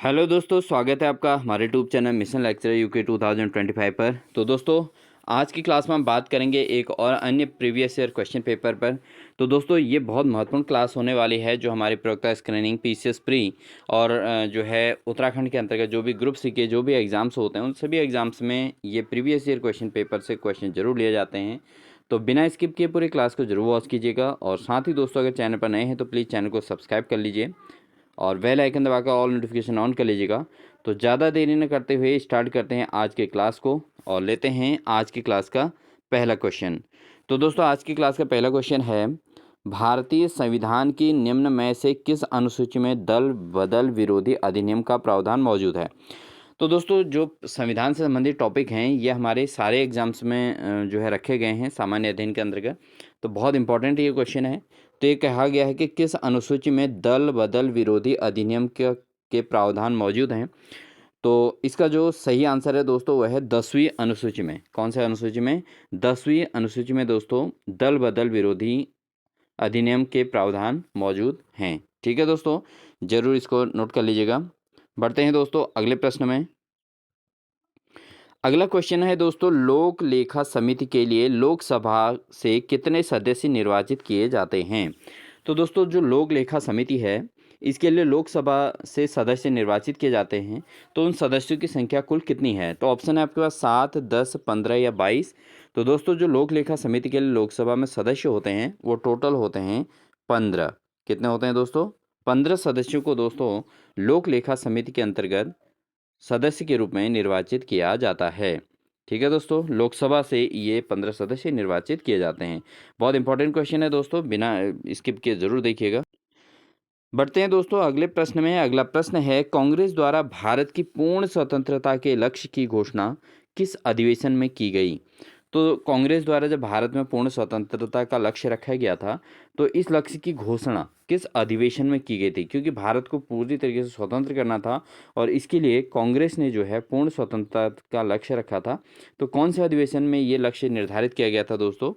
Hello दोस्तों, स्वागत है आपका हमारे YouTube channel mission lecture UK 2025 पर। तो दोस्तों, आज की क्लास में हम बात करेंगे एक और अन्य प्रीवियस ईयर क्वेश्चन पेपर पर। तो दोस्तों, ये बहुत महत्वपूर्ण क्लास होने वाली है जो हमारी प्रवक्ता स्क्रीनिंग पीसीएस प्री और जो है उत्तराखंड के अंतर्गत जो भी ग्रुप सी के जो भी एग्ज़ाम्स होते हैं उन सभी एग्ज़ाम्स में ये प्रीवियस ईयर क्वेश्चन पेपर से क्वेश्चन जरूर लिए जाते हैं। तो बिना स्किप किए पूरी क्लास को जरूर वॉच कीजिएगा। और साथ ही दोस्तों, अगर चैनल पर नए हैं तो प्लीज़ चैनल को सब्सक्राइब कर लीजिए और बेल आइकन दबाकर ऑल नोटिफिकेशन ऑन कर लीजिएगा। तो ज़्यादा देरी न करते हुए स्टार्ट करते हैं आज के क्लास को और लेते हैं आज की क्लास का पहला क्वेश्चन। तो दोस्तों, आज की क्लास का पहला क्वेश्चन है, भारतीय संविधान की निम्न में से किस अनुसूची में दल बदल विरोधी अधिनियम का प्रावधान मौजूद है। तो दोस्तों, जो संविधान से संबंधित टॉपिक हैं ये हमारे सारे एग्जाम्स में जो है रखे गए हैं सामान्य अध्ययन के अंतर्गत। तो बहुत इंपॉर्टेंट ये क्वेश्चन है। तो ये कहा गया है कि किस अनुसूची में दल बदल विरोधी अधिनियम के प्रावधान मौजूद हैं। तो इसका जो सही आंसर है दोस्तों वह है 10वीं अनुसूची में। कौन से अनुसूची में? 10वीं अनुसूची में दोस्तों दल बदल विरोधी अधिनियम के प्रावधान मौजूद हैं। ठीक है दोस्तों, जरूर इसको नोट कर लीजिएगा। बढ़ते हैं दोस्तों अगले प्रश्न में। अगला क्वेश्चन है दोस्तों, लोक लेखा समिति के लिए लोकसभा से कितने सदस्य निर्वाचित किए जाते हैं। तो दोस्तों, जो लोक लेखा समिति है इसके लिए लोकसभा से सदस्य निर्वाचित किए जाते हैं। तो उन सदस्यों की संख्या कुल कितनी है? तो ऑप्शन है आपके पास 7, 10, 15 या 22। तो दोस्तों, जो लोक लेखा समिति के लिए लोकसभा में सदस्य होते हैं वो टोटल होते हैं 15। कितने होते हैं दोस्तों? 15 सदस्यों को दोस्तों लोक लेखा समिति के अंतर्गत सदस्य के रूप में निर्वाचित किया जाता है। ठीक है दोस्तों, लोकसभा से ये 15 सदस्य निर्वाचित किए जाते हैं। बहुत इंपॉर्टेंट क्वेश्चन है दोस्तों, बिना स्किप किए जरूर देखिएगा। बढ़ते हैं दोस्तों अगले प्रश्न में। अगला प्रश्न है, कांग्रेस द्वारा भारत की पूर्ण स्वतंत्रता के लक्ष्य की घोषणा किस अधिवेशन में की गई। तो कांग्रेस द्वारा जब भारत में पूर्ण स्वतंत्रता का लक्ष्य रखा गया था तो इस लक्ष्य की घोषणा किस अधिवेशन में की गई थी, क्योंकि भारत को पूरी तरीके से स्वतंत्र करना था और इसके लिए कांग्रेस ने जो है पूर्ण स्वतंत्रता का लक्ष्य रखा था। तो कौन से अधिवेशन में ये लक्ष्य निर्धारित किया गया था दोस्तों?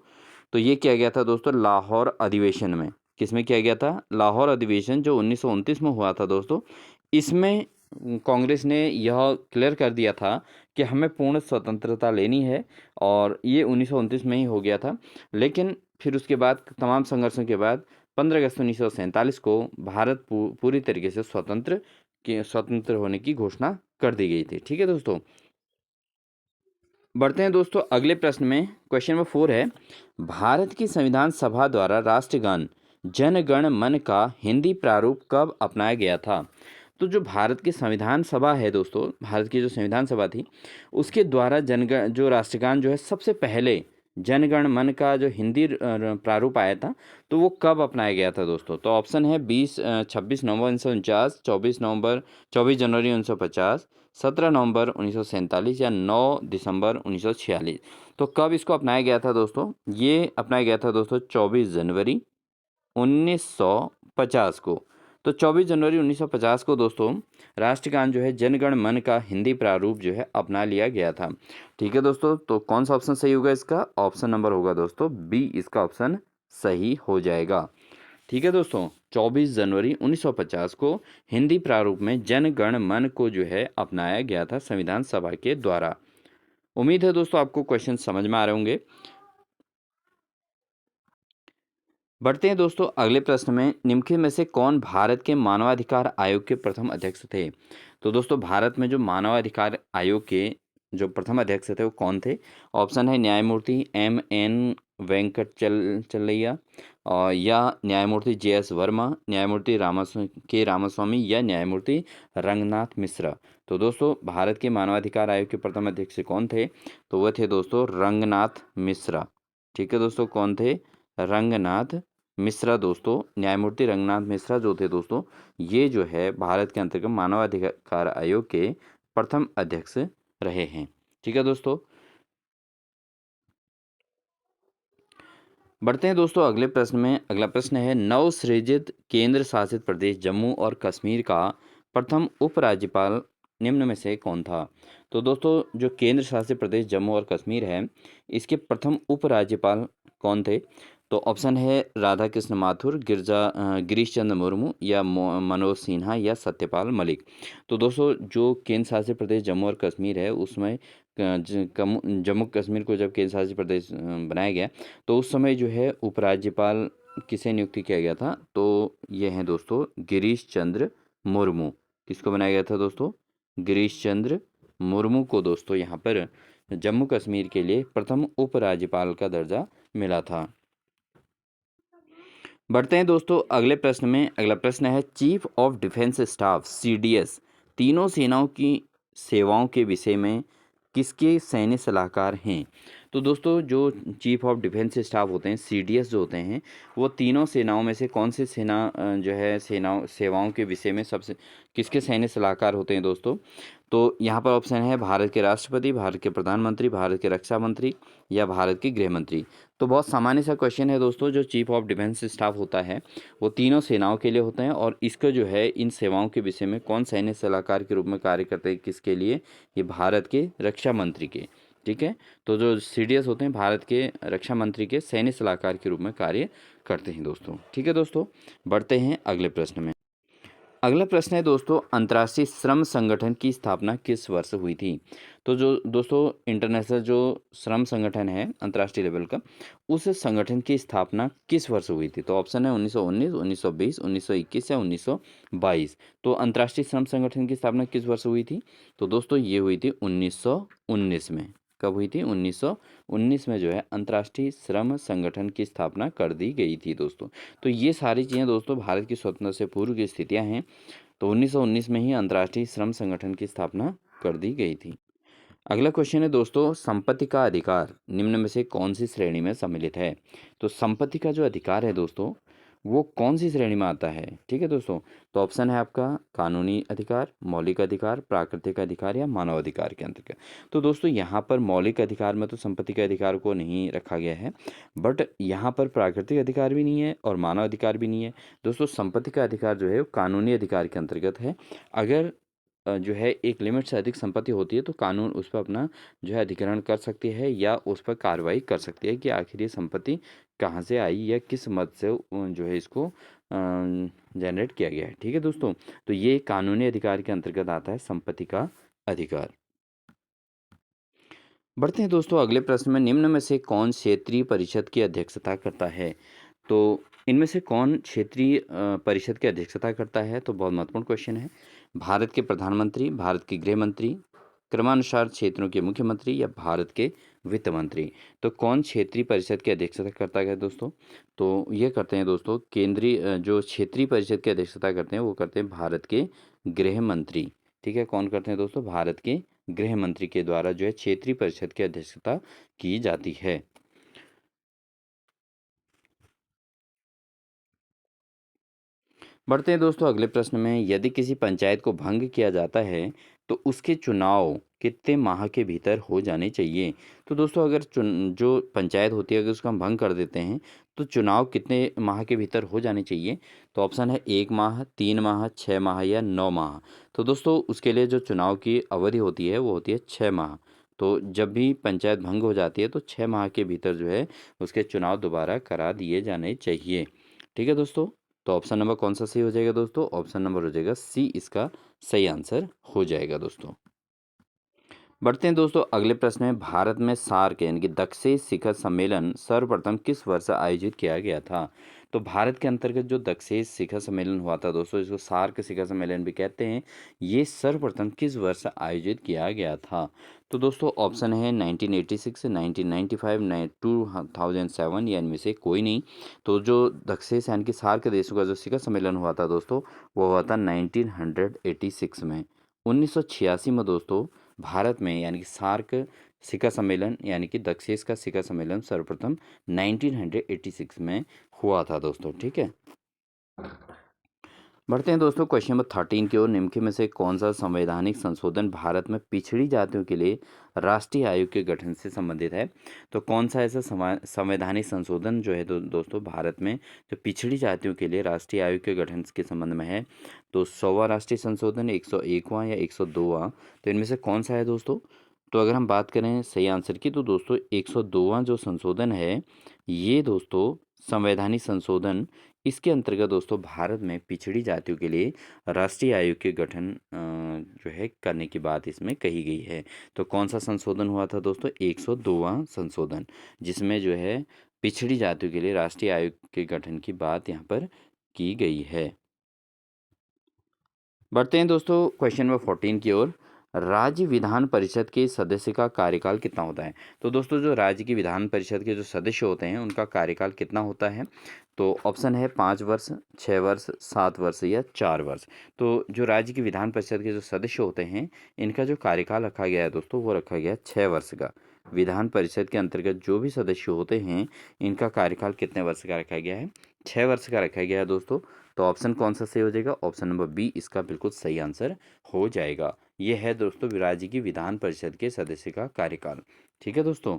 तो ये किया गया था दोस्तों लाहौर अधिवेशन में। किसमें किया गया था? लाहौर अधिवेशन जो 1929 में हुआ था दोस्तों। इसमें कांग्रेस ने यह क्लियर कर दिया था कि हमें पूर्ण स्वतंत्रता लेनी है और ये 1929 में ही हो गया था। लेकिन फिर उसके बाद तमाम संघर्षों के बाद 15 अगस्त 1947 को भारत पूरी तरीके से स्वतंत्र होने की घोषणा कर दी गई थी। ठीक है दोस्तों, बढ़ते हैं दोस्तों अगले प्रश्न में। क्वेश्चन नंबर 4 है, भारत की संविधान सभा द्वारा राष्ट्रगान जन गण मन का हिंदी प्रारूप कब अपनाया गया था। तो जो भारत की संविधान सभा है दोस्तों, भारत की जो संविधान सभा थी उसके द्वारा जनगण जो राष्ट्रगान जो है सबसे पहले जनगण मन का जो हिंदी प्रारूप आया था तो वो कब अपनाया गया था दोस्तों? तो ऑप्शन है 26 नवंबर 1949, 24 जनवरी 1950, 17 नवंबर 1947 या 9 दिसंबर 1946। तो कब इसको अपनाया गया था दोस्तों? ये अपनाया गया था दोस्तों 24 जनवरी 1950 को। तो 24 जनवरी 1950 को दोस्तों राष्ट्रगान जो है जनगण मन का हिंदी प्रारूप जो है अपना लिया गया था। ठीक है दोस्तों, तो कौन सा ऑप्शन सही होगा इसका? ऑप्शन नंबर होगा दोस्तों बी, इसका ऑप्शन सही हो जाएगा। ठीक है दोस्तों, 24 जनवरी 1950 को हिंदी प्रारूप में जन गण मन को जो है अपनाया गया था संविधान सभा के द्वारा। उम्मीद है दोस्तों आपको क्वेश्चन समझ में आ रहे होंगे। बढ़ते हैं दोस्तों अगले प्रश्न में। निम्नलिखित में से कौन भारत के मानवाधिकार आयोग के प्रथम अध्यक्ष थे। तो दोस्तों, भारत में जो मानवाधिकार आयोग के जो प्रथम अध्यक्ष थे वो कौन थे? ऑप्शन है न्यायमूर्ति M.N. चलैया और या न्यायमूर्ति J.S. वर्मा, न्यायमूर्ति रामास्वामी या न्यायमूर्ति रंगनाथ मिश्रा। तो दोस्तों, भारत के मानवाधिकार आयोग के प्रथम अध्यक्ष कौन थे? तो वह थे दोस्तों रंगनाथ मिश्रा। ठीक है दोस्तों, कौन थे? रंगनाथ मिश्रा दोस्तों, न्यायमूर्ति रंगनाथ मिश्रा जो थे दोस्तों ये जो है भारत के अंतर्गत मानवाधिकार आयोग के प्रथम अध्यक्ष रहे हैं। ठीक है दोस्तों, बढ़ते हैं दोस्तों अगले प्रश्न में। अगला प्रश्न है, नव सृजित केंद्र शासित प्रदेश जम्मू और कश्मीर का प्रथम उपराज्यपाल निम्न में से कौन था। तो दोस्तों, जो केंद्र शासित प्रदेश जम्मू और कश्मीर है इसके प्रथम उपराज्यपाल कौन थे? तो ऑप्शन है राधा कृष्ण माथुर, गिरीश चंद्र मुर्मू या मनोज सिन्हा या सत्यपाल मलिक। तो दोस्तों जो केंद्र शासित प्रदेश जम्मू और कश्मीर है उसमें जम्मू कश्मीर को जब केंद्र शासित प्रदेश बनाया गया तो उस समय जो है उपराज्यपाल किसे नियुक्ति किया गया था, तो ये हैं दोस्तों गिरीश चंद्र मुर्मू। किसको बनाया गया था दोस्तों? गिरीश चंद्र मुर्मू को दोस्तों यहाँ पर जम्मू कश्मीर के लिए प्रथम उपराज्यपाल का दर्जा मिला था। बढ़ते हैं दोस्तों अगले प्रश्न में। अगला प्रश्न है chief of defence staff CDS तीनों सेनाओं की सेवाओं के विषय में किसके सैन्य सलाहकार हैं? तो दोस्तों जो चीफ ऑफ डिफेंस स्टाफ होते हैं सीडीएस जो होते हैं वो तीनों सेनाओं में से कौन से सेना जो है सेनाओं सेवाओं के विषय में सबसे किसके सैन्य सलाहकार होते हैं दोस्तों? तो यहाँ पर ऑप्शन है भारत के राष्ट्रपति, भारत के प्रधानमंत्री, भारत के रक्षा मंत्री या भारत के गृह मंत्री। तो बहुत सामान्य सा क्वेश्चन है दोस्तों। जो चीफ ऑफ डिफेंस स्टाफ होता है वो तीनों सेनाओं के लिए होते हैं और इसका जो है इन सेवाओं के विषय में कौन सैन्य सलाहकार के रूप में कार्य करते हैं किसके लिए? ये भारत के रक्षा मंत्री के। ठीक है, तो जो सीडीएस होते हैं भारत के रक्षा मंत्री के सैन्य सलाहकार के रूप में कार्य करते हैं दोस्तों। ठीक है दोस्तों, बढ़ते हैं अगले प्रश्न में। अगला प्रश्न है दोस्तों अंतर्राष्ट्रीय श्रम संगठन की स्थापना किस वर्ष हुई थी? तो जो दोस्तों इंटरनेशनल जो श्रम संगठन है अंतर्राष्ट्रीय लेवल का उस संगठन की स्थापना किस वर्ष हुई थी? तो ऑप्शन है 1919, 1920, 1921 या 1922। तो अंतर्राष्ट्रीय श्रम संगठन की स्थापना किस वर्ष हुई थी? तो दोस्तों ये हुई थी 1919 में। कब हुई थी? 1919 में जो है अंतर्राष्ट्रीय श्रम संगठन की स्थापना कर दी गई थी दोस्तों। तो ये सारी चीज़ें दोस्तों भारत की स्वतंत्रता से पूर्व की स्थितियां हैं। तो 1919 में ही अंतर्राष्ट्रीय श्रम संगठन की स्थापना कर दी गई थी। अगला क्वेश्चन है दोस्तों संपत्ति का अधिकार निम्न में से कौन सी श्रेणी में सम्मिलित है? तो संपत्ति का जो अधिकार है दोस्तों वो कौन सी श्रेणी में आता है? ठीक है दोस्तों, तो ऑप्शन है आपका कानूनी अधिकार, मौलिक अधिकार, प्राकृतिक अधिकार या मानव अधिकार के अंतर्गत। तो दोस्तों यहाँ पर मौलिक अधिकार में तो संपत्ति के अधिकार को नहीं रखा गया है, बट यहाँ पर प्राकृतिक अधिकार भी नहीं है और मानव अधिकार भी नहीं है। दोस्तों संपत्ति का अधिकार जो है वो कानूनी अधिकार के अंतर्गत है। अगर जो है एक लिमिट से अधिक संपत्ति होती है तो कानून उस पर अपना जो है अधिग्रहण कर सकती है या उस पर कार्रवाई कर सकती है कि आखिर ये संपत्ति कहाँ से आई या किस मद से जो है इसको जनरेट किया गया है। ठीक है दोस्तों, तो ये कानूनी अधिकार के अंतर्गत आता है संपत्ति का अधिकार। बढ़ते हैं दोस्तों अगले प्रश्न में। निम्न में से कौन क्षेत्रीय परिषद की अध्यक्षता करता है? तो इनमें से कौन क्षेत्रीय परिषद की अध्यक्षता करता है? तो बहुत महत्वपूर्ण क्वेश्चन है। भारत के प्रधानमंत्री, भारत के गृह मंत्री, क्रमानुसार क्षेत्रों के मुख्यमंत्री या भारत के वित्त मंत्री। तो कौन क्षेत्रीय परिषद की अध्यक्षता करता है दोस्तों? तो ये करते हैं दोस्तों केंद्रीय जो क्षेत्रीय परिषद की अध्यक्षता करते हैं वो करते हैं भारत के गृह मंत्री। ठीक है, कौन करते हैं दोस्तों? भारत के गृह मंत्री के द्वारा जो है क्षेत्रीय परिषद की अध्यक्षता की जाती है। बढ़ते हैं दोस्तों अगले प्रश्न में। यदि किसी पंचायत को भंग किया जाता है तो उसके चुनाव कितने माह के भीतर हो जाने चाहिए? तो दोस्तों अगर जो पंचायत होती है अगर उसका हम भंग कर देते हैं तो चुनाव कितने माह के भीतर हो जाने चाहिए? तो ऑप्शन है 1 माह, 3 माह, 6 माह या 9 माह। तो दोस्तों उसके लिए जो चुनाव की अवधि होती है वो होती है 6 माह। तो जब भी पंचायत भंग हो जाती है तो 6 माह के भीतर जो है उसके चुनाव दोबारा करा दिए जाने चाहिए। ठीक है दोस्तों, तो ऑप्शन नंबर कौन सा सही हो जाएगा दोस्तों? ऑप्शन नंबर हो जाएगा सी इसका सही आंसर हो जाएगा दोस्तों। बढ़ते हैं दोस्तों अगले प्रश्न में। भारत में सार्क यानी कि दक्षिण शिखर सम्मेलन सर्वप्रथम किस वर्ष आयोजित किया गया था? तो भारत के अंतर्गत जो दक्षिण शिखर सम्मेलन हुआ था दोस्तों इसको सार्क शिखर सम्मेलन भी कहते हैं। ये सर्वप्रथम किस वर्ष आयोजित किया गया था? तो दोस्तों ऑप्शन है 1986, 1995, 2007 या इनमें से कोई नहीं। तो जो दक्षिण यानी कि सार्क देशों का जो शिखर सम्मेलन हुआ था दोस्तों वो हुआ था 1986 में। 1986 में दोस्तों भारत में यानी कि सार्क शिखर सम्मेलन यानी कि दक्षिण का शिखर सम्मेलन सर्वप्रथम 1986 में हुआ था दोस्तों। ठीक है, बढ़ते हैं दोस्तों क्वेश्चन नंबर 13 की ओर। निम्न में से कौन सा संवैधानिक संशोधन भारत में पिछड़ी जातियों के लिए राष्ट्रीय आयोग के गठन से संबंधित है? तो कौन सा ऐसा संवैधानिक संशोधन जो है दोस्तों भारत में जो पिछड़ी जातियों के लिए राष्ट्रीय आयोग के गठन के संबंध में है? तो 100वां राष्ट्रीय संशोधन, 101वां या 102वां? तो इनमें से कौन सा है दोस्तों? तो अगर हम बात करें सही आंसर की तो दोस्तों 102वां जो संशोधन है ये दोस्तों संवैधानिक संशोधन, इसके अंतर्गत दोस्तों भारत में पिछड़ी जातियों के लिए राष्ट्रीय आयोग के गठन जो है करने की बात इसमें कही गई है। तो कौन सा संशोधन हुआ था दोस्तों? 102वां संशोधन, जिसमें जो है पिछड़ी जातियों के लिए राष्ट्रीय आयोग के गठन की बात यहाँ पर की गई है। बढ़ते हैं दोस्तों क्वेश्चन नंबर 14 की ओर। राज्य विधान परिषद के सदस्य का कार्यकाल कितना होता है? तो दोस्तों जो राज्य की विधान परिषद के जो सदस्य होते हैं उनका कार्यकाल कितना होता है? तो ऑप्शन है 5 वर्ष, 6 वर्ष, 7 वर्ष या 4 वर्ष। तो जो राज्य की विधान परिषद के जो सदस्य होते हैं इनका जो कार्यकाल रखा गया है दोस्तों वो रखा गया है 6 वर्ष का। विधान परिषद के अंतर्गत जो भी सदस्य होते हैं इनका कार्यकाल कितने वर्ष का रखा गया है? 6 वर्ष का रखा गया है दोस्तों। तो ऑप्शन कौन सा सही हो जाएगा? ऑप्शन नंबर बी इसका बिल्कुल सही आंसर हो जाएगा। ये है दोस्तों राज्य की विधान परिषद के सदस्य का कार्यकाल। ठीक है दोस्तों।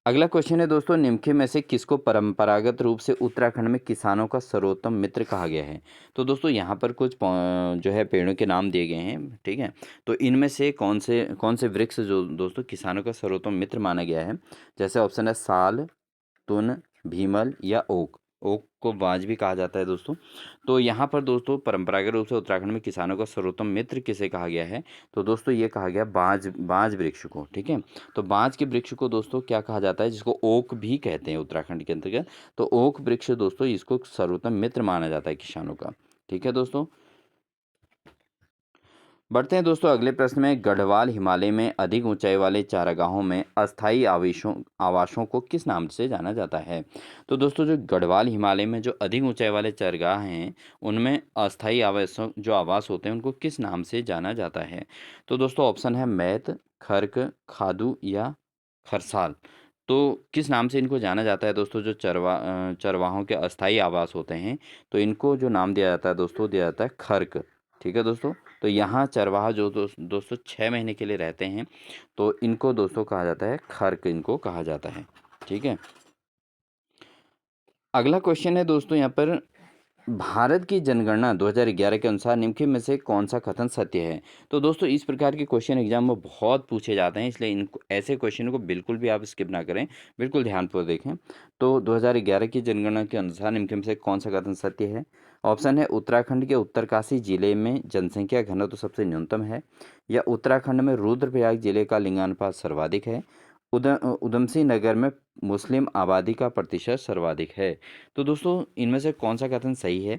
अगला क्वेश्चन है दोस्तों, निम्नलिखित में से किसको परंपरागत रूप से उत्तराखंड में किसानों का सर्वोत्तम मित्र कहा गया है? तो दोस्तों यहाँ पर कुछ जो है पेड़ों के नाम दिए गए हैं, ठीक है। तो इनमें से कौन से वृक्ष जो दोस्तों किसानों का सर्वोत्तम मित्र माना गया है? जैसे ऑप्शन है साल, तुन, भीमल या ओक। ओक को बाज भी कहा जाता है दोस्तों। तो यहाँ पर दोस्तों परंपरागत रूप से उत्तराखंड में किसानों का सर्वोत्तम मित्र किसे कहा गया है? तो दोस्तों ये कहा गया बाज बाज वृक्ष को, ठीक है। तो बाज के वृक्ष को दोस्तों क्या कहा जाता है? जिसको ओक भी कहते हैं उत्तराखंड के अंतर्गत। तो ओक वृक्ष दोस्तों इसको सर्वोत्तम मित्र माना जाता है किसानों का। ठीक है दोस्तों। बढ़ते हैं दोस्तों अगले प्रश्न में। गढ़वाल हिमालय में अधिक ऊंचाई वाले चारागाहों में अस्थायी आवासों को किस नाम से जाना जाता है? तो दोस्तों जो गढ़वाल हिमालय में जो अधिक ऊंचाई वाले चारागाह हैं उनमें अस्थायी आवासों जो आवास होते हैं उनको किस नाम से जाना जाता है? तो दोस्तों ऑप्शन है मैत, खर्क, खादू या खरसाल। तो किस नाम से इनको जाना जाता है दोस्तों? जो चरवाहों के अस्थायी आवास होते हैं तो इनको जो नाम दिया जाता है दोस्तों दिया जाता है खर्क। ठीक है दोस्तों। तो यहाँ चरवाहा जो दोस्तों 6 महीने के लिए रहते हैं तो इनको दोस्तों कहा जाता है खर्क, इनको कहा जाता है। ठीक है। अगला क्वेश्चन है दोस्तों यहाँ पर, भारत की जनगणना 2011 के अनुसार निम्नलिखित में से कौन सा कथन सत्य है? तो दोस्तों इस प्रकार के क्वेश्चन एग्जाम में बहुत पूछे जाते हैं, इसलिए इनको ऐसे क्वेश्चन को बिल्कुल भी आप स्किप ना करें, बिल्कुल ध्यानपूर्वक देखें। तो 2011 की जनगणना के अनुसार निम्नलिखित में से कौन सा कथन सत्य है? ऑप्शन है उत्तराखंड के उत्तरकाशी जिले में जनसंख्या घनत्व सबसे न्यूनतम है, या उत्तराखंड में रुद्रप्रयाग जिले का लिंगानुपात सर्वाधिक है, उधमसिंह नगर में मुस्लिम आबादी का प्रतिशत सर्वाधिक है। तो दोस्तों इनमें से कौन सा कथन सही है?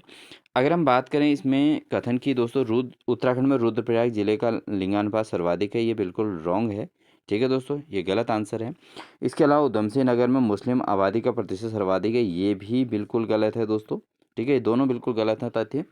अगर हम बात करें इसमें कथन की दोस्तों, उत्तराखंड में रुद्रप्रयाग जिले का लिंगानुपात सर्वाधिक है, ये बिल्कुल रॉन्ग है। ठीक है दोस्तों, ये गलत आंसर है। इसके अलावा उधमसिंह नगर में मुस्लिम आबादी का प्रतिशत सर्वाधिक है, ये भी बिल्कुल गलत है दोस्तों। ठीक है, ये दोनों बिल्कुल गलत है तथ्य।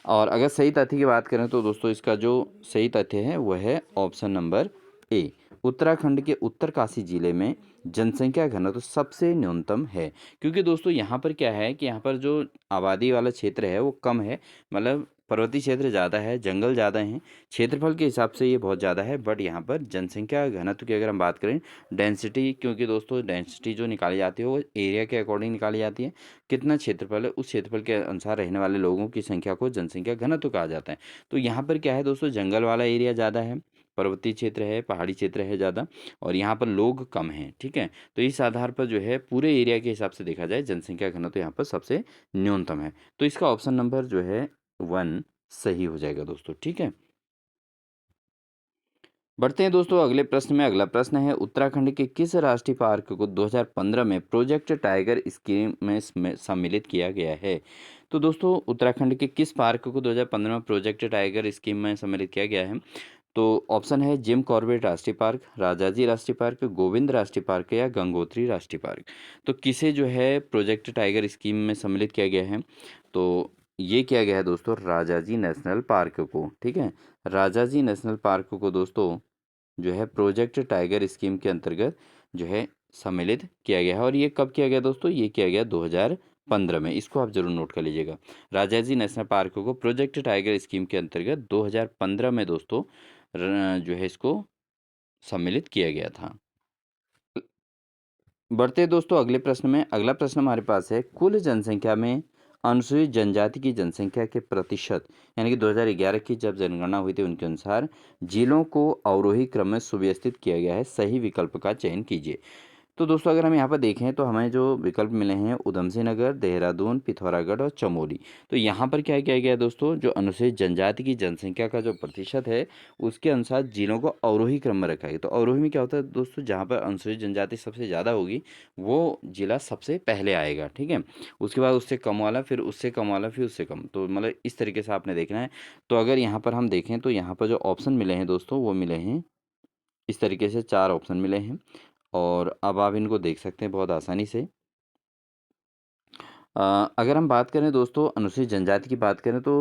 और अगर सही तथ्य की बात करें तो दोस्तों इसका जो सही तथ्य है वह है ऑप्शन नंबर ए। उत्तराखंड के उत्तरकाशी जिले में जनसंख्या घनत्व सबसे न्यूनतम है, क्योंकि दोस्तों यहाँ पर क्या है कि यहाँ पर जो आबादी वाला क्षेत्र है वो कम है, मतलब पर्वतीय क्षेत्र ज़्यादा है, जंगल ज़्यादा हैं, क्षेत्रफल के हिसाब से ये बहुत ज़्यादा है। बट यहाँ पर जनसंख्या घनत्व की अगर हम बात करें, डेंसिटी, क्योंकि दोस्तों डेंसिटी जो निकाली जाती है वो एरिया के अकॉर्डिंग निकाली जाती है। कितना क्षेत्रफल है उस क्षेत्रफल के अनुसार रहने वाले लोगों की संख्या को जनसंख्या घनत्व कहा जाता है। तो यहाँ पर क्या है दोस्तों, जंगल वाला एरिया ज़्यादा है, पर्वतीय क्षेत्र है, पहाड़ी क्षेत्र है ज़्यादा, और यहाँ पर लोग कम हैं। ठीक है, तो इस आधार पर जो है पूरे एरिया के हिसाब से देखा जाए जनसंख्या घनत्व यहाँ पर सबसे न्यूनतम है। तो इसका ऑप्शन नंबर जो है 1 सही हो जाएगा दोस्तों। ठीक है। बढ़ते हैं दोस्तों अगले प्रश्न में। अगला प्रश्न है, उत्तराखंड के किस राष्ट्रीय पार्क को 2015 में प्रोजेक्ट टाइगर स्कीम में सम्मिलित किया गया है? तो दोस्तों उत्तराखंड के किस पार्क को 2015 में प्रोजेक्ट टाइगर स्कीम में सम्मिलित किया गया है? तो ऑप्शन है जिम कॉर्बेट राष्ट्रीय पार्क, राजाजी राष्ट्रीय पार्क, गोविंद राष्ट्रीय पार्क या गंगोत्री राष्ट्रीय पार्क। तो किसे जो है प्रोजेक्ट टाइगर स्कीम में सम्मिलित किया गया है? तो ये किया गया है दोस्तों राजाजी नेशनल पार्क को। ठीक है, राजाजी नेशनल पार्क को दोस्तों जो है प्रोजेक्ट टाइगर स्कीम के अंतर्गत जो है सम्मिलित किया गया है। और ये कब किया गया दोस्तों? ये किया गया 2015 में। इसको आप जरूर नोट कर लीजिएगा। राजाजी नेशनल पार्क को प्रोजेक्ट टाइगर स्कीम के अंतर्गत 2015 में दोस्तों जो है इसको सम्मिलित किया गया था। बढ़ते दोस्तों अगले प्रश्न में। अगला प्रश्न हमारे पास है, कुल जनसंख्या में अनुसूचित जनजाति की जनसंख्या के प्रतिशत, यानी कि 2011 की जब जनगणना हुई थी उनके अनुसार जिलों को अवरोही क्रम में सुव्यवस्थित किया गया है, सही विकल्प का चयन कीजिए। तो दोस्तों अगर हम यहाँ पर देखें तो हमें जो विकल्प मिले हैं ऊधम सिंह नगर, देहरादून, पिथौरागढ़ और चमोली। तो यहाँ पर क्या किया गया है दोस्तों, जो अनुसूचित जनजाति की जनसंख्या का जो प्रतिशत है उसके अनुसार जिलों को अवरोही क्रम में रखा है। तो अवरोही में क्या होता है दोस्तों, जहाँ पर अनुसूचित जनजाति सबसे ज़्यादा होगी वो जिला सबसे पहले आएगा, ठीक है। उसके बाद उससे कम वाला, फिर उससे कम वाला, फिर उससे कम, तो मतलब इस तरीके से आपने देखना है। तो अगर यहाँ पर हम देखें तो यहाँ पर जो ऑप्शन मिले हैं दोस्तों वो मिले हैं इस तरीके से, 4 ऑप्शन मिले हैं और अब आप इनको देख सकते हैं बहुत आसानी से। अगर हम बात करें दोस्तों अनुसूचित जनजाति की बात करें तो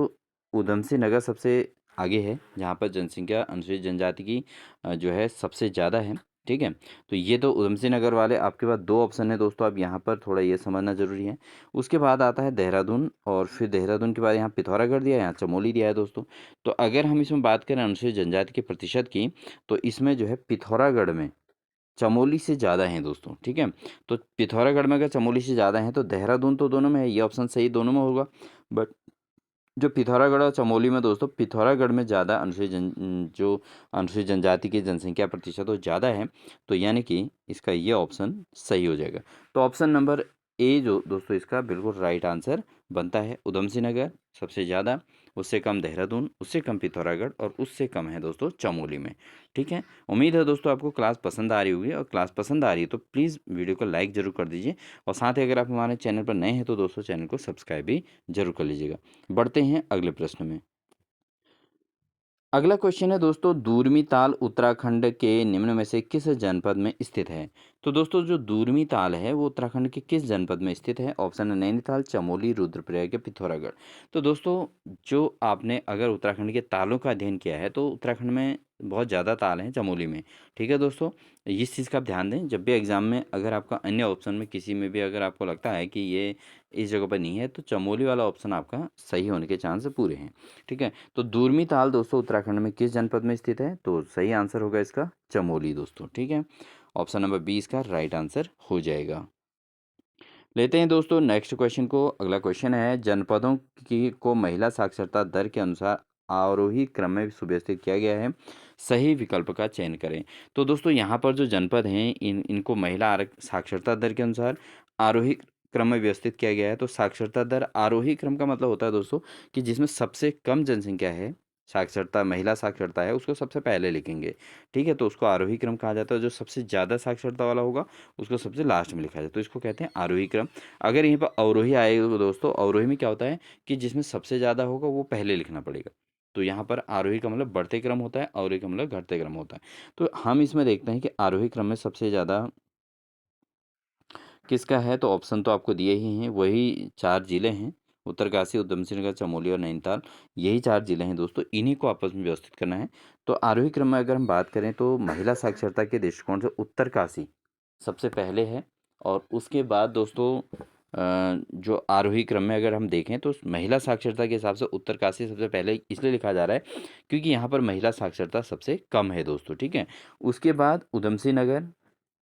ऊधम सिंह नगर सबसे आगे है, जहाँ पर जनसंख्या अनुसूचित जनजाति की जो है सबसे ज़्यादा है, ठीक है। तो ये तो ऊधम सिंह नगर वाले आपके पास 2 ऑप्शन है दोस्तों, अब यहाँ पर थोड़ा ये समझना ज़रूरी है। उसके बाद आता है देहरादून और फिर देहरादून के बाद यहाँ पिथौरागढ़ दिया है, यहाँ चमोली दिया है दोस्तों। तो अगर हम इसमें बात करें अनुसूचित जनजाति के प्रतिशत की, तो इसमें जो है पिथौरागढ़ में चमोली से ज़्यादा हैं दोस्तों, ठीक है। तो पिथौरागढ़ में अगर चमोली से ज़्यादा हैं तो देहरादून तो दोनों में है, ये ऑप्शन सही दोनों में होगा। बट जो पिथौरागढ़ और चमोली में दोस्तों, पिथौरागढ़ में ज़्यादा जो अनुसूचित जनजाति की जनसंख्या प्रतिशत वो ज़्यादा है, तो यानी कि इसका ये ऑप्शन सही हो जाएगा। तो ऑप्शन नंबर ए जो दोस्तों इसका बिल्कुल राइट आंसर बनता है। ऊधम सिंह नगर सबसे ज़्यादा, उससे कम देहरादून, उससे कम पिथौरागढ़ और उससे कम है दोस्तों चमोली में, ठीक है। उम्मीद है दोस्तों आपको क्लास पसंद आ रही होगी, और क्लास पसंद आ रही है तो प्लीज़ वीडियो को लाइक ज़रूर कर दीजिए, और साथ ही अगर आप हमारे चैनल पर नए हैं तो दोस्तों चैनल को सब्सक्राइब भी ज़रूर कर लीजिएगा। बढ़ते हैं अगले प्रश्न में। अगला क्वेश्चन है दोस्तों, दूर्मी ताल उत्तराखंड के निम्न में से किस जनपद में स्थित है? तो दोस्तों जो दूर्मी ताल है वो उत्तराखंड के किस जनपद में स्थित है? ऑप्शन है नैनीताल, चमोली, रुद्रप्रयाग या पिथौरागढ़। तो दोस्तों जो आपने अगर उत्तराखंड के तालों का अध्ययन किया है तो उत्तराखंड में बहुत ज़्यादा ताल हैं चमोली में, ठीक है दोस्तों। इस चीज़ का आप ध्यान दें, जब भी एग्जाम में अगर आपका अन्य ऑप्शन में किसी में भी अगर आपको लगता है कि ये इस जगह पर नहीं है तो चमोली वाला ऑप्शन आपका सही होने के चांस पूरे हैं, ठीक है। तो दूर्मी ताल दोस्तों उत्तराखंड में किस जनपद में स्थित है? तो सही आंसर होगा इसका चमोली दोस्तों, ठीक है। ऑप्शन नंबर 20 का राइट आंसर हो जाएगा। लेते हैं दोस्तों नेक्स्ट क्वेश्चन को। अगला क्वेश्चन है, जनपदों की को महिला साक्षरता दर के अनुसार आरोही क्रम में सुव्यवस्थित किया गया है, सही विकल्प का चयन करें। तो दोस्तों यहाँ पर जो जनपद हैं इनको महिला साक्षरता दर के अनुसार आरोही क्रम में व्यवस्थित किया गया है। तो साक्षरता दर आरोही क्रम का मतलब होता है दोस्तों कि जिसमें सबसे कम जनसंख्या है, साक्षरता महिला साक्षरता है, उसको सबसे पहले लिखेंगे, ठीक है। तो उसको आरोही क्रम कहा जाता है। जो सबसे ज़्यादा साक्षरता वाला होगा उसको सबसे लास्ट में लिखा जाए, तो इसको कहते हैं आरोही क्रम। अगर यहीं पर अवरोही आएगा तो दोस्तों अवरोही में क्या होता है कि जिसमें सबसे ज़्यादा होगा वो पहले लिखना पड़ेगा। तो यहाँ पर आरोही का मतलब बढ़ते क्रम होता है, अवरोही का मतलब घटते क्रम होता है। तो हम इसमें देखते हैं कि आरोही क्रम में सबसे ज़्यादा किसका है, तो ऑप्शन तो आपको दिए ही हैं, वही 4 ज़िले हैं, उत्तरकाशी, ऊधम सिंह नगर, चमोली और नैनीताल। यही 4 ज़िले हैं दोस्तों, इन्हीं को आपस में व्यवस्थित करना है। तो आरोही क्रम में अगर हम बात करें तो महिला साक्षरता के दृष्टिकोण से उत्तरकाशी सबसे पहले है, और उसके बाद दोस्तों जो आरोही क्रम में अगर हम देखें तो महिला साक्षरता के हिसाब से उत्तरकाशी सबसे पहले इसलिए लिखा जा रहा है क्योंकि यहाँ पर महिला साक्षरता सबसे कम है दोस्तों, ठीक है। उसके बाद ऊधम सिंह नगर,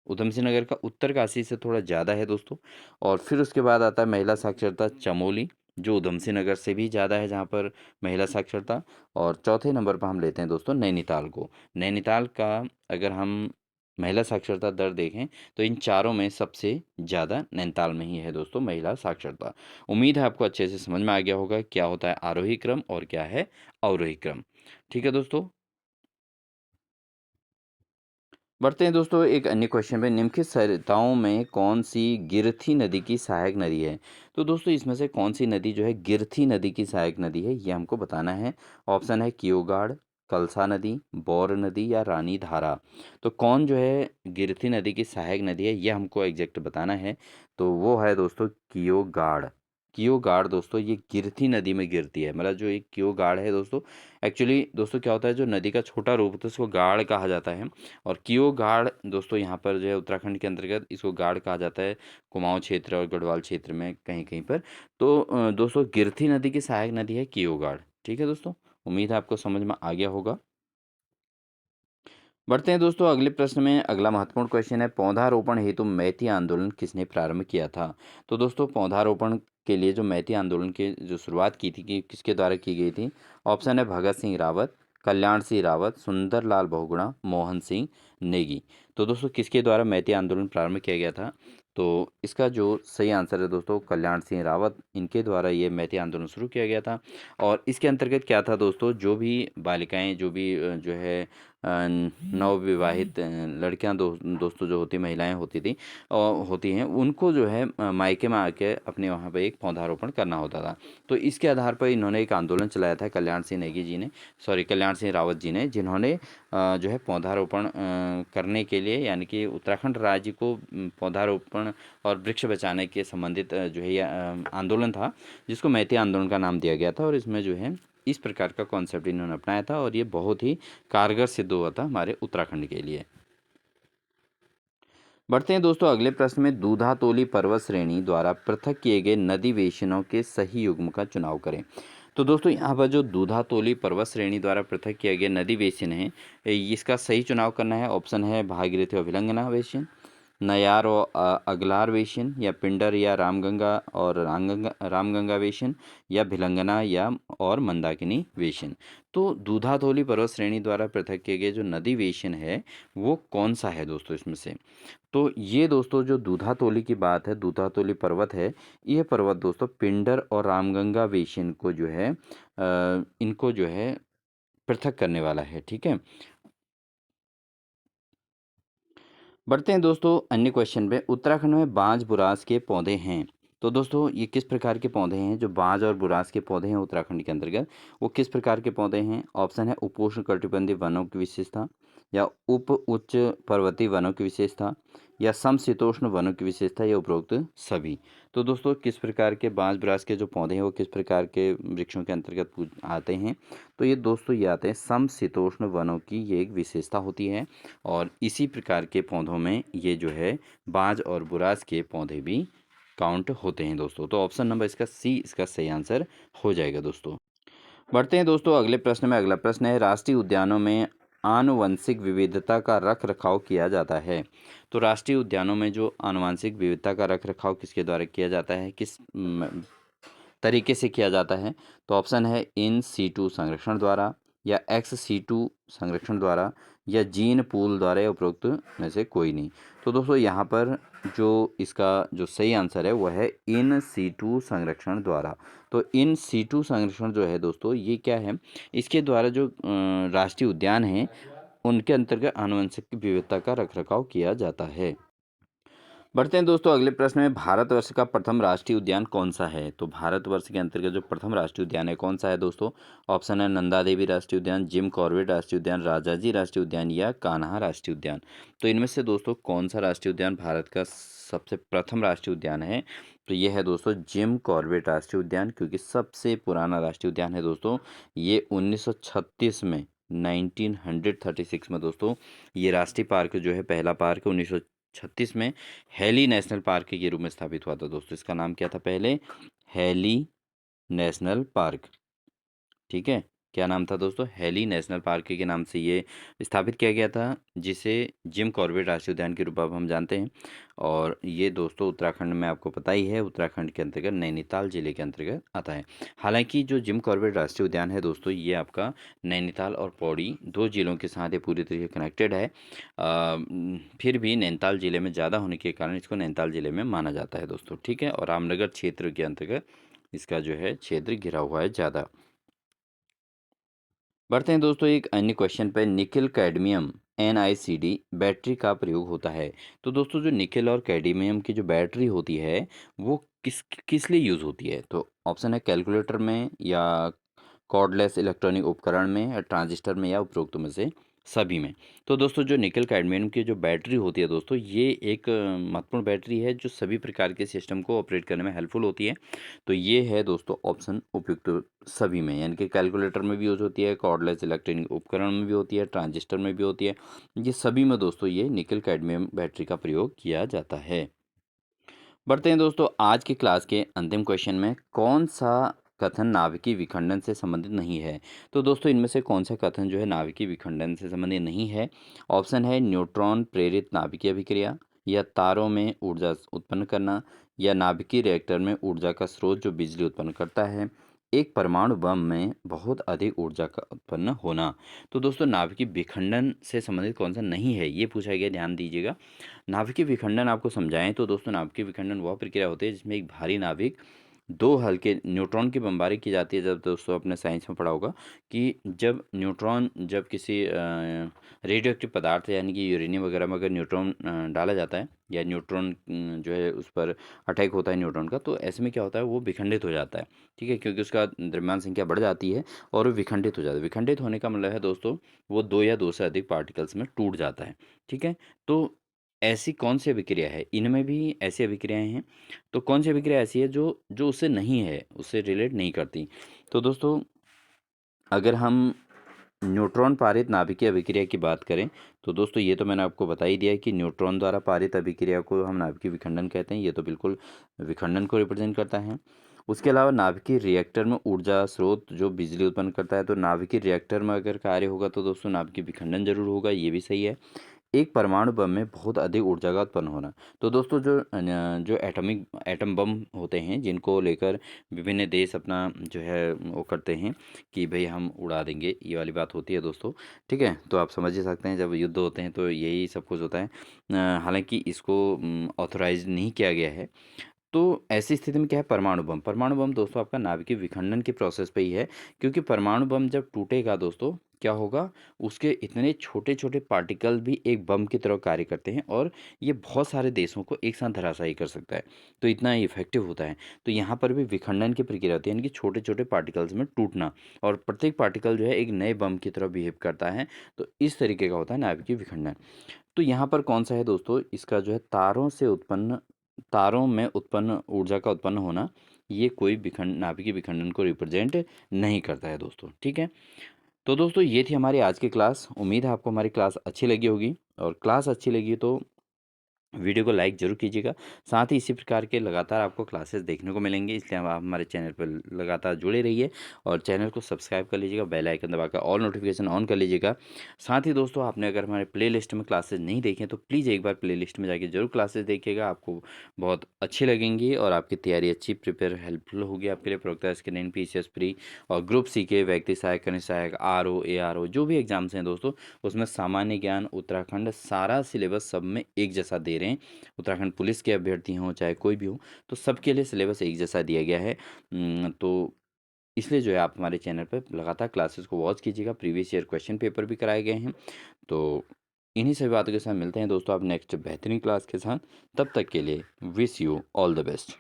ऊधम सिंह नगर का उत्तरकाशी से थोड़ा ज़्यादा है दोस्तों। और फिर उसके बाद आता है महिला साक्षरता चमोली, जो ऊधम सिंह नगर से भी ज़्यादा है जहाँ पर महिला साक्षरता। और चौथे नंबर पर हम लेते हैं दोस्तों नैनीताल को। नैनीताल का अगर हम महिला साक्षरता दर देखें तो इन चारों में सबसे ज़्यादा नैनीताल में ही है दोस्तों महिला साक्षरता। उम्मीद है आपको अच्छे से समझ में आ गया होगा क्या होता है आरोही क्रम और क्या है अवरोही क्रम, ठीक है दोस्तों। बढ़ते हैं दोस्तों एक अन्य क्वेश्चन पे, निम्नलिखित सरिताओं में कौन सी गिरथी नदी की सहायक नदी है? तो दोस्तों इसमें से कौन सी नदी जो है गिरथी नदी की सहायक नदी है, ये हमको बताना है। ऑप्शन है कियोगाड़, कलसा नदी, बौर नदी या रानी धारा। तो कौन जो है गिरथी नदी की सहायक नदी है ये हमको एग्जैक्ट बताना है। तो वो है दोस्तों कियोगाड़। कियोगाड़ दोस्तों ये गिरथी नदी में गिरती है, मतलब जो एक कियोगाड़ है दोस्तों, एक्चुअली दोस्तों क्या होता है जो नदी का छोटा रूप होता है उसको गाड़ कहा जाता है। और कियो गाड़ दोस्तों यहाँ पर जो है उत्तराखंड के अंतर्गत इसको गाड़ कहा जाता है, कुमाऊं क्षेत्र और गढ़वाल क्षेत्र में कहीं कहीं पर। तो दोस्तों गिरथी नदी की सहायक नदी है कियो गाड़, ठीक है दोस्तों। उम्मीद है आपको समझ में आ गया होगा। बढ़ते हैं दोस्तों अगले प्रश्न में। अगला महत्वपूर्ण क्वेश्चन है, पौधारोपण हेतु मैती आंदोलन किसने प्रारंभ किया था? तो दोस्तों पौधारोपण के लिए जो मैती आंदोलन की जो शुरुआत की थी कि किसके द्वारा की गई थी? ऑप्शन है भगत सिंह रावत, कल्याण सिंह रावत, सुंदरलाल बहुगुणा, मोहन सिंह नेगी। तो दोस्तों किसके द्वारा मैती आंदोलन प्रारंभ किया गया था? तो इसका जो सही आंसर है दोस्तों कल्याण सिंह रावत, इनके द्वारा ये मैती आंदोलन शुरू किया गया था। और इसके अंतर्गत क्या था दोस्तों, जो भी बालिकाएं जो भी जो है नवविवाहित लड़कियां दोस्तों जो होती महिलाएं होती थी और होती हैं, उनको जो है मायके में आके अपने वहाँ पे एक पौधारोपण करना होता था। तो इसके आधार पर इन्होंने एक आंदोलन चलाया था कल्याण सिंह नेगी जी ने, सॉरी कल्याण सिंह रावत जी ने, जिन्होंने जो है पौधारोपण करने के लिए, यानी कि उत्तराखंड राज्य को पौधारोपण और वृक्ष बचाने के संबंधित जो है यह आंदोलन था, जिसको मैती आंदोलन का नाम दिया गया था। और इसमें जो है इस प्रकार का कॉन्सेप्ट इन्होंने अपनाया था और ये बहुत ही कारगर सिद्ध हुआ था हमारे उत्तराखंड के लिए। बढ़ते हैं दोस्तों अगले प्रश्न में, दूधातोली पर्वत श्रेणी द्वारा पृथक किए गए नदी बेसिनों के सही युग्म का चुनाव करें। तो दोस्तों यहाँ पर जो दूधातोली पर्वत श्रेणी द्वारा पृथक किया गया नदी बेसिन है, इसका सही चुनाव करना है। ऑप्शन है भागीरथी और विलंगना बेसिन, नयार और अगलार बेसिन, या पिंडर या रामगंगा और रामगंगा बेसिन, या भिलंगना या और मंदाकिनी बेसिन। तो दूधातोली पर्वत श्रेणी द्वारा पृथक किए गए जो नदी बेसिन है वो कौन सा है दोस्तों इसमें से? तो ये दोस्तों जो दूधातोली की बात है, दूधातोली पर्वत है, ये पर्वत दोस्तों पिंडर और रामगंगा बेसिन को जो है इनको जो है पृथक करने वाला है। ठीक है, बढ़ते हैं दोस्तों अन्य क्वेश्चन पे। उत्तराखंड में बांज बुरास के पौधे हैं, तो दोस्तों ये किस प्रकार के पौधे हैं? जो बांज और बुरास के पौधे हैं उत्तराखंड के अंतर्गत, वो किस प्रकार के पौधे हैं? ऑप्शन है उपोष्ण कटिबंधीय वनों की विशेषता, या उप उच्च पर्वतीय वनों की विशेषता, या समशीतोष्ण वनों की विशेषता, या उपरोक्त सभी। तो दोस्तों किस प्रकार के बांज बुरास के जो पौधे हैं वो किस प्रकार के वृक्षों के अंतर्गत आते हैं? तो ये दोस्तों ये आते हैं समशीतोष्ण वनों की, ये एक विशेषता होती है। और इसी प्रकार के पौधों में ये जो है बांज और बुरास के पौधे भी काउंट होते हैं दोस्तों। तो ऑप्शन नंबर इसका सी इसका सही आंसर हो जाएगा दोस्तों। बढ़ते हैं दोस्तों अगले प्रश्न में। अगला प्रश्न है, राष्ट्रीय उद्यानों में आनुवंशिक विविधता का रख रखाव किया जाता है। तो राष्ट्रीय उद्यानों में जो आनुवंशिक विविधता का रख रखाव किसके द्वारा किया जाता है, किस तरीके से किया जाता है? तो ऑप्शन है इन सीटू संरक्षण द्वारा, या एक्स सीटू संरक्षण द्वारा, या जीन पूल द्वारा, या उपरोक्त में से कोई नहीं। तो दोस्तों यहाँ पर जो इसका जो सही आंसर है वह है इन सीटू संरक्षण द्वारा। तो इन सीटू संरक्षण जो है दोस्तों ये क्या है, इसके द्वारा जो राष्ट्रीय उद्यान हैं उनके अंतर्गत आनुवंशिक विविधता का रखरखाव किया जाता है। बढ़ते हैं दोस्तों अगले प्रश्न में, भारतवर्ष का प्रथम राष्ट्रीय उद्यान कौन सा है? तो भारतवर्ष के अंतर्गत जो प्रथम राष्ट्रीय उद्यान है कौन सा है दोस्तों? ऑप्शन है नंदा देवी राष्ट्रीय उद्यान, जिम कॉर्बेट राष्ट्रीय उद्यान, राजाजी राष्ट्रीय उद्यान, या कान्हा राष्ट्रीय उद्यान। तो इनमें से दोस्तों कौन सा राष्ट्रीय उद्यान भारत का सबसे प्रथम राष्ट्रीय उद्यान है? तो ये है दोस्तों जिम कॉर्बेट राष्ट्रीय उद्यान, क्योंकि सबसे पुराना राष्ट्रीय उद्यान है दोस्तों ये 1936 में 1936 में दोस्तों ये राष्ट्रीय पार्क जो है, पहला पार्क 1936 में हैली नेशनल पार्क के रूप में स्थापित हुआ था दोस्तों। इसका नाम क्या था पहले? Hailey National Park. ठीक है, क्या नाम था दोस्तों? हैली नेशनल पार्क के नाम से ये स्थापित किया गया था, जिसे जिम कॉर्बेट राष्ट्रीय उद्यान के रूप में हम जानते हैं। और ये दोस्तों उत्तराखंड में आपको पता ही है, उत्तराखंड के अंतर्गत नैनीताल जिले के अंतर्गत आता है। हालांकि जो जिम कॉर्बेट राष्ट्रीय उद्यान है दोस्तों ये आपका नैनीताल और पौड़ी दो जिलों के साथ ये पूरी तरीके कनेक्टेड है। फिर भी नैनीताल जिले में ज़्यादा होने के कारण इसको नैनीताल जिले में माना जाता है दोस्तों। ठीक है, और रामनगर क्षेत्र के अंतर्गत इसका जो है क्षेत्र घिरा हुआ है ज़्यादा। बढ़ते हैं दोस्तों एक अन्य क्वेश्चन पे, निकिल कैडमियम NiCd बैटरी का प्रयोग होता है। तो दोस्तों जो निकिल और कैडमियम की जो बैटरी होती है वो किस किस लिए यूज़ होती है? तो ऑप्शन है कैलकुलेटर में, या कॉर्डलेस इलेक्ट्रॉनिक उपकरण में, या ट्रांजिस्टर में, या उपरोक्त में से सभी में। तो दोस्तों जो निकल कैडमियम की जो बैटरी होती है दोस्तों ये एक महत्वपूर्ण बैटरी है जो सभी प्रकार के सिस्टम को ऑपरेट करने में हेल्पफुल होती है। तो ये है दोस्तों ऑप्शन उपयुक्त सभी में, यानी कि कैलकुलेटर में भी यूज़ होती है, कॉर्डलेस इलेक्ट्रॉनिक उपकरण में भी होती है, ट्रांजिस्टर में भी होती है। ये सभी में दोस्तों ये निकल कैडमियम बैटरी का प्रयोग किया जाता है। बढ़ते हैं दोस्तों आज की क्लास के अंतिम क्वेश्चन में, कौन सा कथन नाभिकीय विखंडन से संबंधित नहीं है? तो दोस्तों इनमें से कौन सा कथन जो है नाभिकीय विखंडन से संबंधित नहीं है? ऑप्शन है न्यूट्रॉन प्रेरित नाभिकीय अभिक्रिया, या तारों में ऊर्जा उत्पन्न करना, या नाभिकीय रिएक्टर में ऊर्जा का स्रोत जो बिजली उत्पन्न करता है, एक परमाणु बम में बहुत अधिक ऊर्जा का उत्पन्न होना। तो दोस्तों नाभिकीय विखंडन से संबंधित कौन सा नहीं है, ये पूछा गया, ध्यान दीजिएगा। नाभिकीय विखंडन आपको समझाएं तो दोस्तों नाभिकीय विखंडन वह प्रक्रिया होती है जिसमें एक भारी नाभिक दो हल्के न्यूट्रॉन की बमबारी की जाती है। जब दोस्तों आपने साइंस में पढ़ा होगा कि जब न्यूट्रॉन जब किसी रेडियो एक्टिव पदार्थ यानी कि यूरेनियम वगैरह में अगर न्यूट्रॉन डाला जाता है या न्यूट्रॉन जो है उस पर अटैक होता है न्यूट्रॉन का, तो ऐसे में क्या होता है वो विखंडित हो जाता है। ठीक है, क्योंकि उसका द्रव्यमान संख्या बढ़ जाती है और वो विखंडित हो जाता है। विखंडित होने का मतलब है दोस्तों वो दो या दो से अधिक पार्टिकल्स में टूट जाता है। ठीक है, तो ऐसी कौन सी अभिक्रिया है, इनमें भी ऐसी अभिक्रियाएं हैं। तो कौन सी अभिक्रिया ऐसी है जो जो उससे नहीं है, उससे रिलेट नहीं करती। तो दोस्तों अगर हम न्यूट्रॉन पारित नाभिकीय अभिक्रिया की बात करें तो दोस्तों ये तो मैंने आपको बता ही दिया है कि न्यूट्रॉन द्वारा पारित अभिक्रिया को हम नाभिकीय विखंडन कहते हैं। ये तो बिल्कुल विखंडन को रिप्रेजेंट करता है। उसके अलावा नाभिकीय रिएक्टर में ऊर्जा स्रोत जो बिजली उत्पन्न करता है, तो नाभिकीय रिएक्टर में अगर कार्य होगा तो दोस्तों नाभिकीय विखंडन जरूर होगा, ये भी सही है। एक परमाणु बम में बहुत अधिक ऊर्जा का उत्पन्न होना। तो दोस्तों जो एटम बम होते हैं जिनको लेकर विभिन्न देश अपना जो है वो करते हैं कि भाई हम उड़ा देंगे, ये वाली बात होती है दोस्तों। ठीक है, तो आप समझ ही सकते हैं जब युद्ध होते हैं तो यही सब कुछ होता है। हालांकि इसको ऑथोराइज नहीं किया गया है। तो ऐसी स्थिति में क्या है, परमाणु बम दोस्तों आपका नाभिकीय विखंडन की प्रोसेस पे ही है। क्योंकि परमाणु बम जब टूटेगा दोस्तों क्या होगा, उसके इतने छोटे छोटे पार्टिकल भी एक बम की तरह कार्य करते हैं और ये बहुत सारे देशों को एक साथ धराशायी कर सकता है। तो इतना इफेक्टिव होता है। तो यहाँ पर भी विखंडन की प्रक्रिया होती है, यानी कि छोटे छोटे पार्टिकल्स में टूटना, और प्रत्येक पार्टिकल जो है एक नए बम की तरह बिहेव करता है। तो इस तरीके का होता है नाभिकीय विखंडन। तो यहाँ पर कौन सा है दोस्तों, इसका जो है तारों में उत्पन्न ऊर्जा का उत्पन्न होना, ये कोई नाभिकीय विखंडन को रिप्रेजेंट नहीं करता है दोस्तों। ठीक है, तो दोस्तों ये थी हमारी आज की क्लास। उम्मीद है आपको हमारी क्लास अच्छी लगी होगी, और क्लास अच्छी लगी तो वीडियो को लाइक ज़रूर कीजिएगा। साथ ही इसी प्रकार के लगातार आपको क्लासेस देखने को मिलेंगे, इसलिए आप हमारे चैनल पर लगातार जुड़े रहिए और चैनल को सब्सक्राइब कर लीजिएगा, बेल आइकन दबाकर ऑल नोटिफिकेशन ऑन कर लीजिएगा। साथ ही दोस्तों आपने अगर हमारे प्लेलिस्ट में क्लासेस नहीं देखे तो प्लीज़ एक बार प्लेलिस्ट में जाके जरूर क्लासेस देखिएगा, आपको बहुत अच्छी लगेंगी और आपकी तैयारी अच्छी प्रिपेयर हेल्पफुल होगी आपके लिए। प्रोक्टर स्कैन PCS प्री और ग्रुप सी के व्यक्ति सहायक, कनिष्ठ सहायक, RO ARO जो भी एग्जाम्स हैं दोस्तों, उसमें सामान्य ज्ञान उत्तराखंड सारा सिलेबस सब में एक जैसा दे रहे हैं। उत्तराखंड पुलिस के अभ्यर्थी हों चाहे कोई भी हो, तो सबके लिए सिलेबस एक जैसा दिया गया है। तो इसलिए जो है आप हमारे चैनल पर लगातार क्लासेस को वॉच कीजिएगा। प्रीवियस ईयर क्वेश्चन पेपर भी कराए गए हैं। तो इन्हीं सभी बातों के साथ मिलते हैं दोस्तों आप नेक्स्ट बेहतरीन क्लास के साथ। तब तक के लिए wish you all the best.